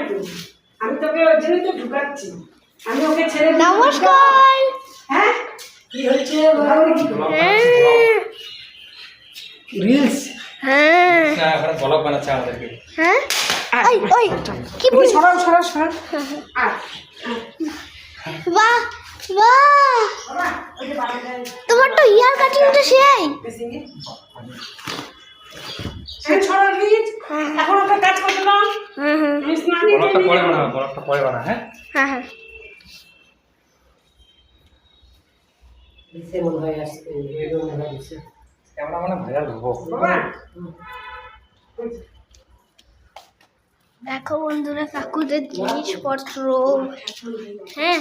তো, আমি তোকে ওই জন্য তো ঢুকাচ্ছি, আমি ওকে ছেড়ে দিই। নমস্কার। হ্যাঁ কি হচ্ছে রিলস হ্যাঁ না এখন ব্লগ বানাচ্ছে আমাদেরকে। হ্যাঁ ওই ওই কি বলি সরাও সরাও সরাও আর বাহ বাহ বাবা ওই যে বাবাটা তোমার তো হেয়ার কাটিংটা সেই বেসিংয়ে সরাও প্লিজ, এখন ওকে কাজ করতে দাও। হ্যাঁ হ্যাঁ আমি স্নান ব্লগটা দিয়ে পরে বানাবো, ব্লগটা পরে বানা। হ্যাঁ হ্যাঁ হ্যাঁ দিছে মনে হয় আসছে ভিডিও মনে হয় দিছে ক্যামেরা মানে ভাইরাল হবো। বাবা দেখো বন্ধুরা কাকুদের জিনিসপত্র। হ্যাঁ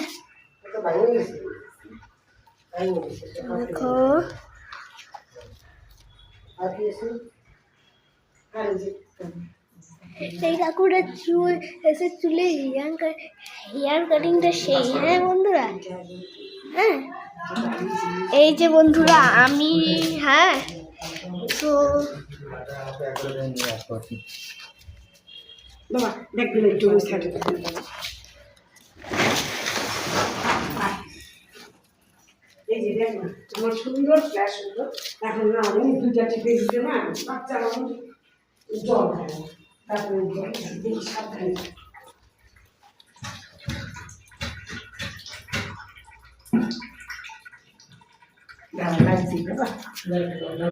তো বাইরে গেছে বাইরে গেছে দেখো আর কি আছে আর এই যে এই কাকুরা চুল এসে চুলে হেয়ার কাটিংটা সেই। হ্যাঁ বন্ধুরা, হ্যাঁ এই যে বন্ধুরা আমি, হ্যাঁ তো বাবা দেখবেন একটু ওই সাইডে এই যে দেখ না তোমার সুন্দর ফ্ল্যাশ হলো এখন না আমি দুইটা টিপে দিতে না বাচ্চা মানুষ জল খায় না তারপরে দেখি সাবধানে লাগছে বাবা